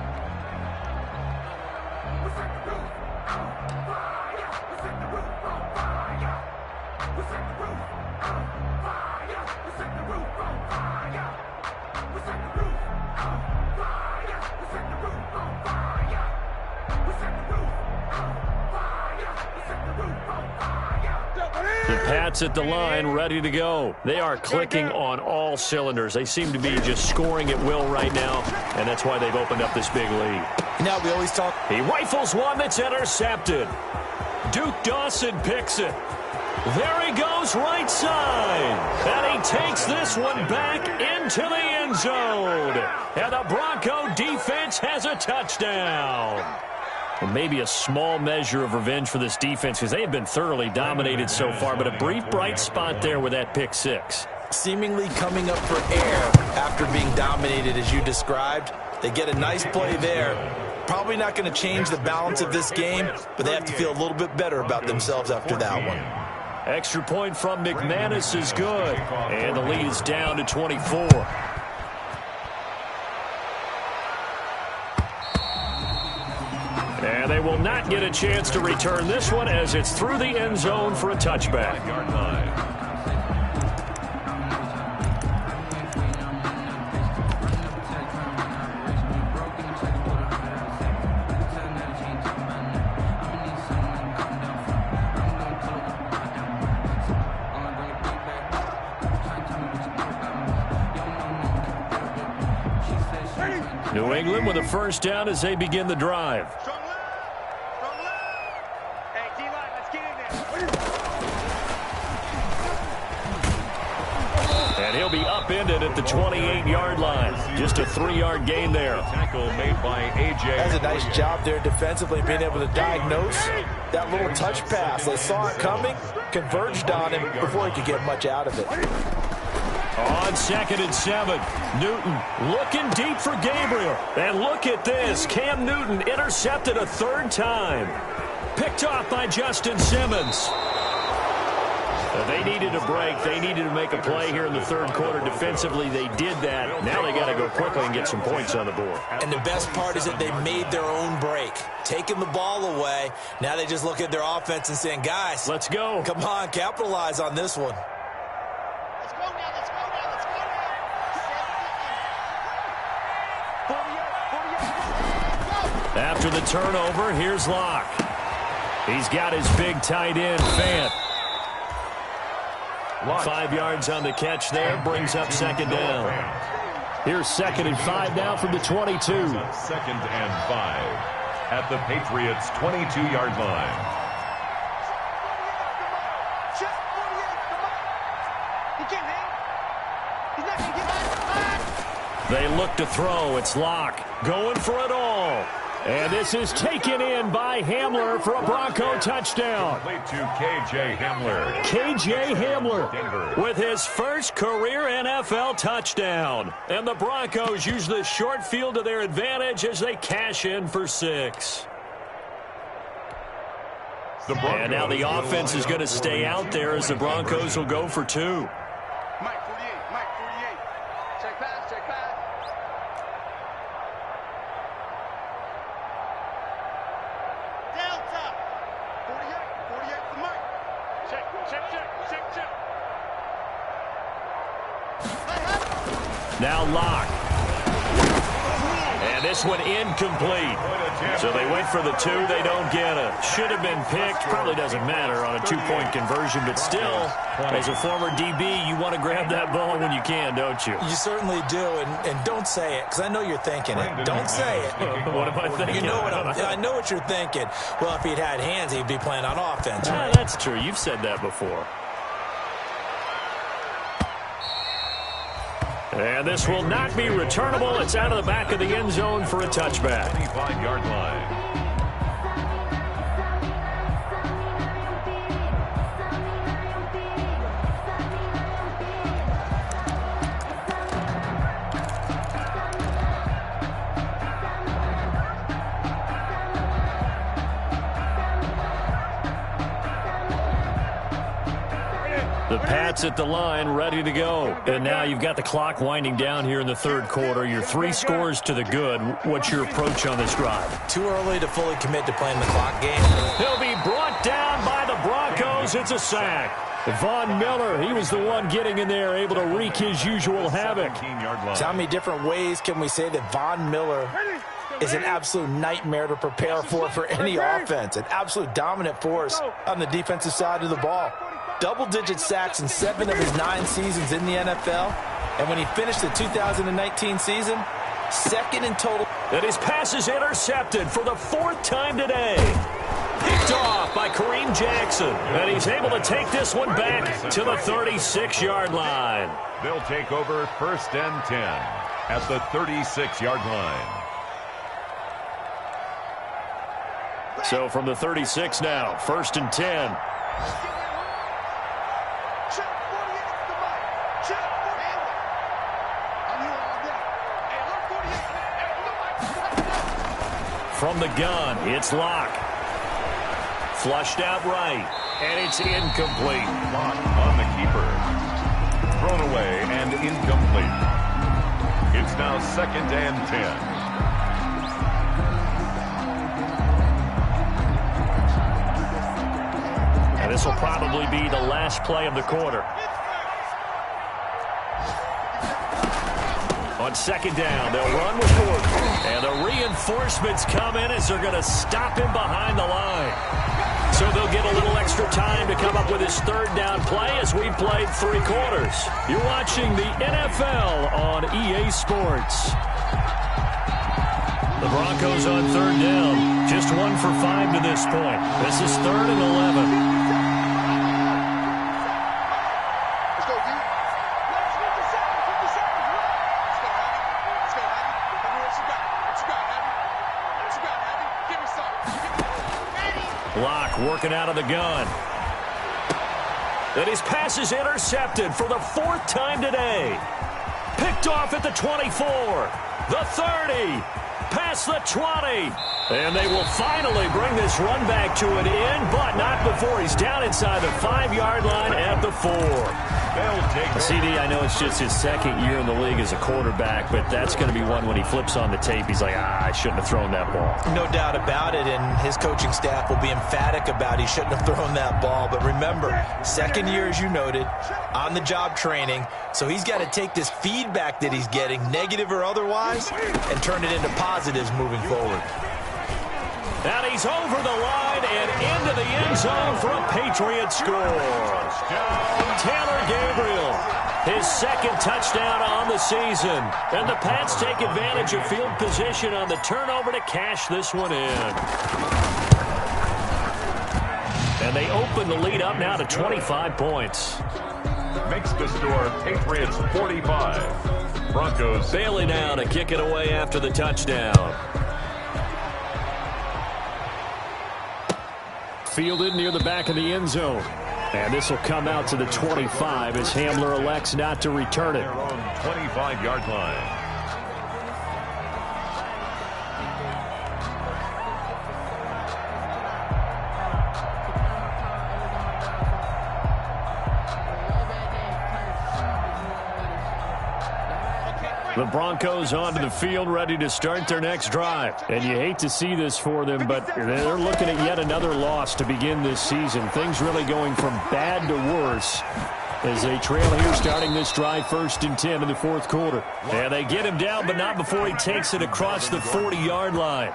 The Pats at the line, ready to go. They are clicking on all cylinders. They seem to be just scoring at will right now, and that's why they've opened up this big lead. Now we always talk. He rifles one that's intercepted. Duke Dawson picks it. There he goes, right side. And he takes this one back into the end zone. And the Bronco defense has a touchdown. Well, maybe a small measure of revenge for this defense because they have been thoroughly dominated so far, but a brief bright spot there with that pick 6. Seemingly coming up for air after being dominated as you described. They get a nice play there. Probably not going to change the balance of this game, but they have to feel a little bit better about themselves after that one. Extra point from McManus is good, and the lead is down to 24. And they will not get a chance to return this one as it's through the end zone for a touchback. New England with a 1st down as they begin the drive. And he'll be upended at the 28-yard line. Just a 3-yard gain there. Tackle made by A.J. That's a nice job there defensively, being able to diagnose that little touch pass. They saw it coming, converged on him before he could get much out of it. On 2nd and 7, Newton looking deep for Gabriel. And look at this. Cam Newton intercepted a 3rd time. Picked off by Justin Simmons. They needed a break. They needed to make a play here in the 3rd quarter. Defensively, they did that. Now they got to go quickly and get some points on the board. And the best part is that they made their own break. Taking the ball away. Now they just look at their offense and saying, guys, let's go. Come on, capitalize on this one. After the turnover, here's Locke. He's got his big tight end, Fant. 5 yards on the catch there, brings up 2nd down. Here's 2nd and 5 now from the 22. 2nd and 5 at the Patriots' 22-yard line. They look to throw. It's Locke going for it all. And this is taken in by Hamler for a Bronco touchdown. Complete to K.J. Hamler. K.J. Hamler with his first career NFL touchdown. And the Broncos use the short field to their advantage as they cash in for 6. And now the offense is going to stay out there as the Broncos will go for 2. Mike 48, Mike 48. Check pass, check pass. Down top. 48 for Mike. Check. Now Locke. And this one incomplete. So they went for the 2. They don't get it. Should have been picked. Probably doesn't matter on a 2-point conversion. But still, as a former DB, you want to grab that ball when you can, don't you? You certainly do. And don't say it, because I know you're thinking it. Don't say it. What am I thinking? You know I know what you're thinking. Well, if he'd had hands, he'd be playing on offense, right? That's true. You've said that before. And this will not be returnable. It's out of the back of the end zone for a touchback. 25-yard line. The Pats at the line, ready to go. And now you've got the clock winding down here in the 3rd quarter. You're 3 scores to the good. What's your approach on this drive? Too early to fully commit to playing the clock game. He'll be brought down by the Broncos. It's a sack. Von Miller, he was the one getting in there, able to wreak his usual havoc. So how many different ways can we say that Von Miller is an absolute nightmare to prepare for any offense? An absolute dominant force on the defensive side of the ball. Double-digit sacks in 7 of his 9 seasons in the NFL. And when he finished the 2019 season, 2nd in total. And his pass is intercepted for the 4th time today. Picked off by Kareem Jackson. And he's able to take this one back to the 36-yard line. They'll take over 1st and 10 at the 36-yard line. So from the 36 now, 1st and 10. From the gun, it's Locke. Flushed out right, and it's incomplete. Locke on the keeper. Thrown away and incomplete. It's now 2nd and 10. And this will probably be the last play of the quarter. On 2nd down, they'll run with Gordon. And the reinforcements come in as they're going to stop him behind the line. So they'll get a little extra time to come up with his 3rd down play as we played 3 quarters. You're watching the NFL on EA Sports. The Broncos on 3rd down. Just 1 for 5 to this point. This is 3rd and 11. Locke working out of the gun. And his pass is intercepted for the 4th time today. Picked off at the 24, the 30, past the 20. And they will finally bring this run back to an end, but not before he's down inside the 5-yard line at the 4. CD, I know it's just his 2nd year in the league as a quarterback, but that's going to be one when he flips on the tape. He's like, I shouldn't have thrown that ball. No doubt about it, and his coaching staff will be emphatic about he shouldn't have thrown that ball. But remember, 2nd year, as you noted, on-the-job training, so he's got to take this feedback that he's getting, negative or otherwise, and turn it into positives moving forward. And he's over the line and into the end zone for a Patriot score. Taylor Gabriel His second touchdown on the season. And the Pats take advantage of field position on the turnover to cash this one in. And they open the lead up now to 25 points. Makes the score Patriots 45. Broncos. Bailey now to kick it away after the touchdown. Fielded near the back of the end zone. And this will come out to the 25 as Hamler elects not to return it. Their own 25-yard line. The Broncos onto the field, ready to start their next drive. And you hate to see this for them, but they're looking at yet another loss to begin this season. Things really going from bad to worse as they trail here starting this drive 1st and 10 in the fourth quarter. And they get him down, but not before he takes it across the 40-yard line.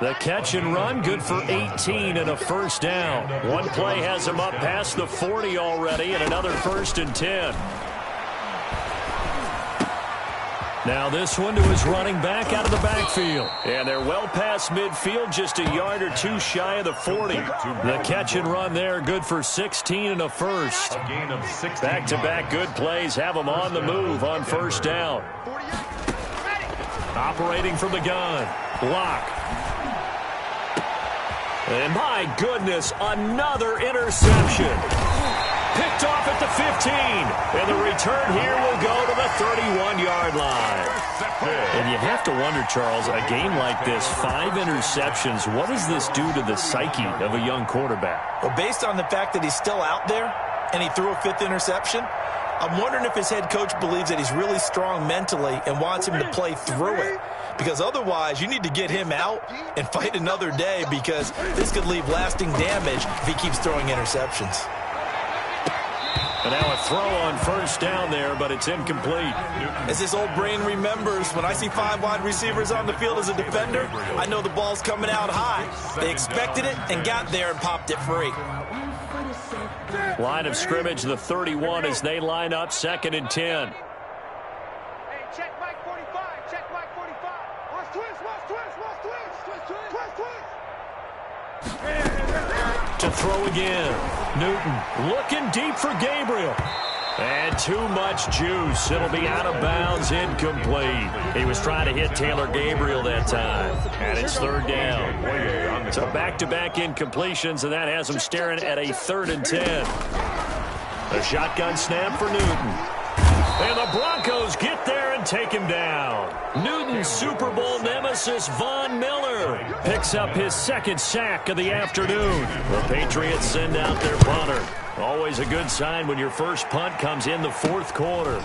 The catch and run, good for 18 and a first down. One play has him up past the 40 already, and another 1st and 10. Now this one to his running back out of the backfield. And they're well past midfield, just a yard or two shy of the 40. The catch and run there, good for 16 and a first. A gain of 16. Back-to-back good plays have them on the move on first down. Operating from the gun. Block. And my goodness, another interception. Picked off at the 15. And the return here will go to the 31-yard line. And you have to wonder, Charles, a game like this, 5 interceptions, what does this do to the psyche of a young quarterback? Well, based on the fact that he's still out there and he threw a 5th interception, I'm wondering if his head coach believes that he's really strong mentally and wants him to play through it. Because otherwise, you need to get him out and fight another day, because this could leave lasting damage if he keeps throwing interceptions. And now a throw on first down there, but it's incomplete. As his old brain remembers, when I see 5 wide receivers on the field as a defender, I know the ball's coming out high. They expected it and got there and popped it free. Line of scrimmage, the 31 as they line up 2nd and 10. Hey, check Mike 45, check Mike 45. Watch twist. To throw again. Newton looking deep for Gabriel. And too much juice. It'll be out of bounds, incomplete. He was trying to hit Taylor Gabriel that time. And it's 3rd down. So back-to-back incompletions, and that has him staring at a 3rd and 10. A shotgun snap for Newton. And the Broncos get there and take him down. Newton's Super Bowl nemesis, Von Miller, picks up his 2nd sack of the afternoon. The Patriots send out their punter. Always a good sign when your first punt comes in the 4th quarter.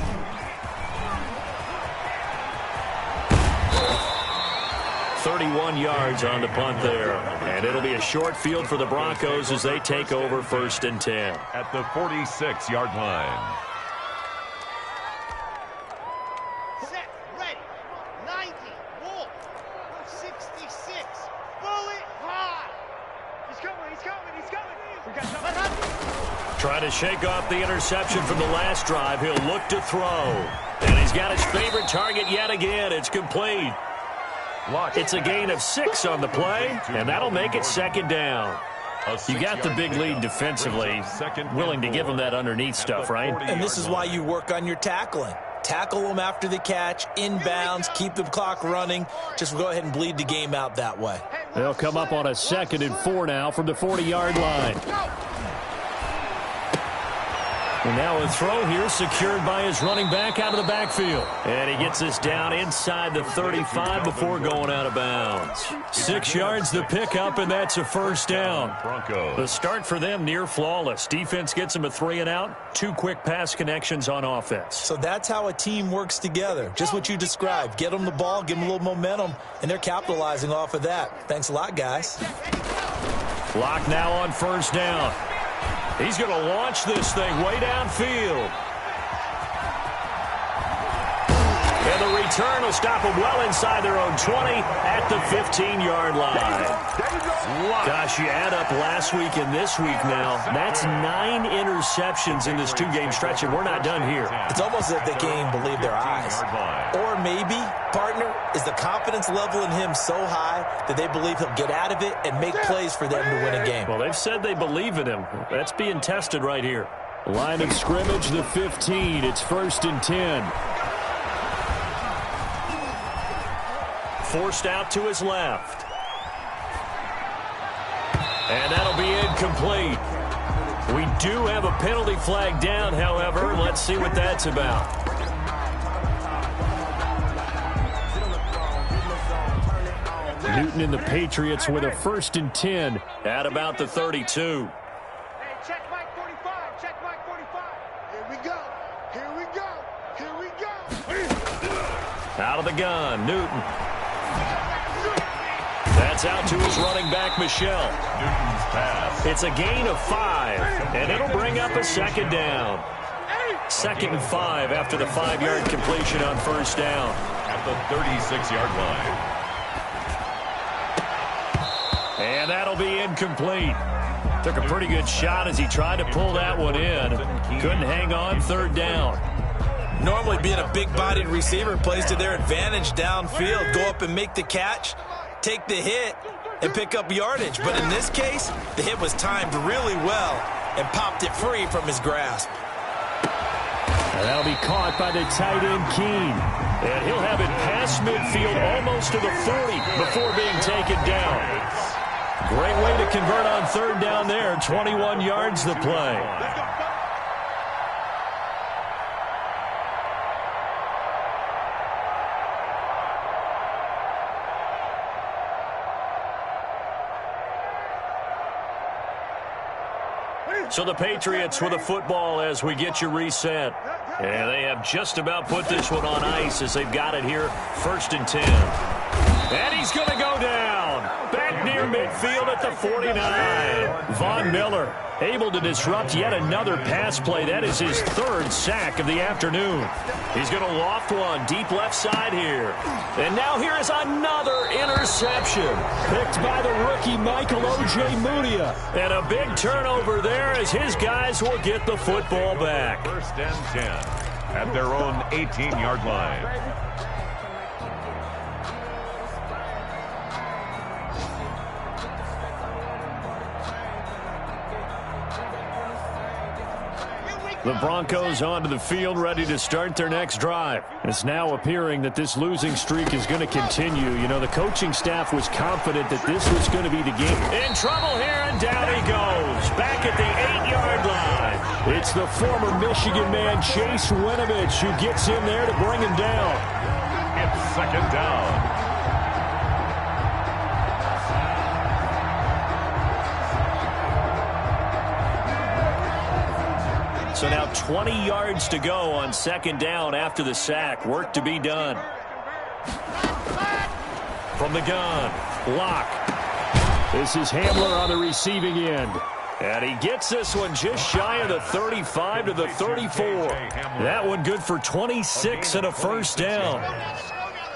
.31 yards on the punt there. And it'll be a short field for the Broncos as they take over 1st and 10. At the 46-yard line. Trying to shake off the interception from the last drive. He'll look to throw. And he's got his favorite target yet again. It's complete. It's a gain of 6 on the play, and that'll make it 2nd down. You got the big lead defensively. Willing to give him that underneath stuff, right? And this is why you work on your tackling. Tackle them after the catch, inbounds, keep the clock running. Just go ahead and bleed the game out that way. They'll come up on a 2nd and 4 now from the 40-yard line. And now a throw here secured by his running back out of the backfield. And he gets this down inside the 35 before going out of bounds. 6 yards the pickup, and that's a 1st down. The start for them near flawless. Defense gets them a 3 and out. 2 quick pass connections on offense. So that's how a team works together. Just what you described. Get them the ball, give them a little momentum, and they're capitalizing off of that. Thanks a lot, guys. Clock now on 1st down. He's going to launch this thing way downfield. And the return will stop them well inside their own 20 at the 15-yard line. Gosh, you add up last week and this week now. That's 9 interceptions in this 2-game stretch, and we're not done here. It's almost as if they can't even believe their eyes. Or maybe, partner, is the confidence level in him so high that they believe he'll get out of it and make plays for them to win a game. Well, they've said they believe in him. That's being tested right here. Line of scrimmage, the 15. It's 1st and 10. Forced out to his left. And that'll be incomplete. We do have a penalty flag down, however. Let's see what that's about. Newton and the Patriots with a 1st and 10 at about the 32. Hey, check Mike 45. Check Mike 45. Here we go. Here we go. Here we go. Out of the gun, Newton. That's out to his running back, Michelle. Newton's pass. It's a gain of 5, and it'll bring up a 2nd down. 2nd and 5 after the 5-yard completion on 1st down. At the 36-yard line. And that'll be incomplete. Took a pretty good shot as he tried to pull that one in. Couldn't hang on, 3rd down. Normally being a big-bodied receiver plays to their advantage downfield. Go up and make the catch, take the hit, and pick up yardage. But in this case, the hit was timed really well and popped it free from his grasp. And that'll be caught by the tight end, Keene. And he'll have it past midfield almost to the 40 before being taken down. Great way to convert on 3rd down there. 21 yards the play. So the Patriots with a football as we get you reset. And they have just about put this one on ice as they've got it here. 1st and 10. And he's going to go down. Back near midfield at the 49. Von Miller able to disrupt yet another pass play. That is his 3rd sack of the afternoon. He's going to loft one deep left side here. And now here is another interception. Picked by the rookie Michael Ojemudia. And a big turnover there as his guys will get the football back. 1st and 10 at their own 18-yard line. The Broncos onto the field, ready to start their next drive. It's now appearing that this losing streak is going to continue. You know, the coaching staff was confident that this was going to be the game. In trouble here, and down he goes. Back at the 8-yard line. It's the former Michigan man, Chase Winovich, who gets in there to bring him down. It's 2nd down. So now 20 yards to go on 2nd down after the sack. Work to be done. From the gun, Locke. This is Hamler on the receiving end. And he gets this one just shy of the 35 to the 34. That one good for 26 and a 1st down.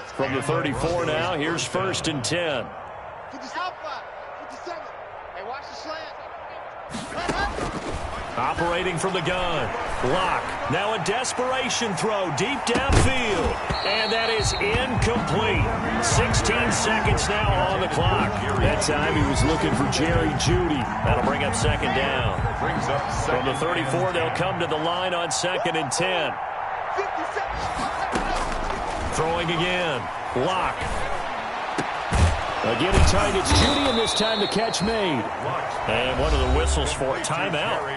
From the 34 now, here's 1st and 10. Operating from the gun. Locke. Now a desperation throw deep downfield. And that is incomplete. 16 seconds now on the clock. That time he was looking for Jerry Jeudy. That'll bring up 2nd down. From the 34, they'll come to the line on 2nd and 10. Throwing again. Locke. Again, he tied it's Jeudy, and this time the catch made. And one of the whistles for timeout.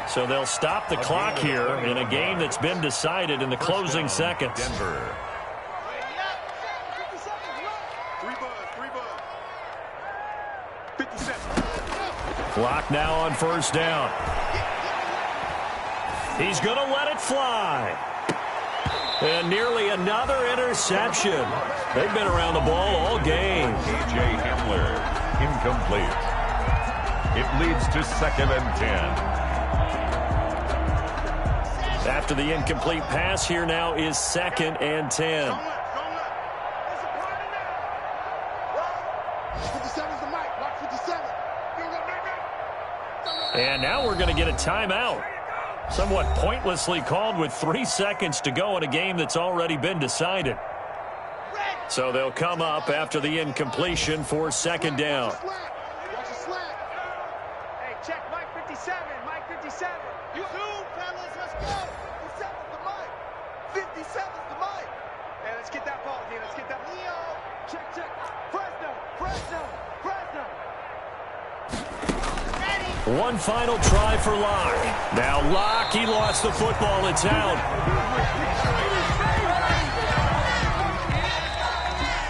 So they'll stop the clock here in a game that's been decided in the closing seconds. Denver. Clock now on 1st down. He's going to let it fly. And nearly another interception. They've been around the ball all game. A.J. Hamler, incomplete. It leads to 2nd and 10. After the incomplete pass, here now is 2nd and 10. And now we're going to get a timeout. Somewhat pointlessly called with 3 seconds to go in a game that's already been decided. So they'll come up after the incompletion for 2nd down. Hey, check Mike 57. Mike 57. You zoom, fellas. Let's go. 57's the mic. 57's the mic. Hey, let's get that ball, D. Let's get that. Neo. Check. Fresno. One final try for Locke. Now Locke, he lost the football. It's out.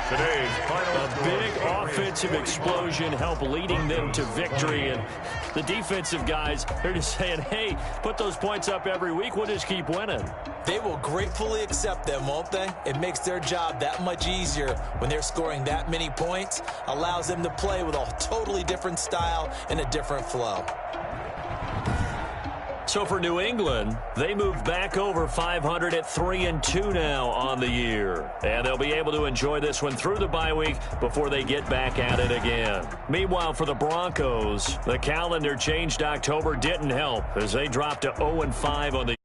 Today's final A big offensive explosion helped leading them to victory. And the defensive guys, they're just saying, hey, put those points up every week. We'll just keep winning. They will gratefully accept them, won't they? It makes their job that much easier when they're scoring that many points. Allows them to play with a totally different style and a different flow. So for New England, they move back over 500 at 3-2 now on the year. And they'll be able to enjoy this one through the bye week before they get back at it again. Meanwhile, for the Broncos, the calendar changed October didn't help as they dropped to 0-5 on the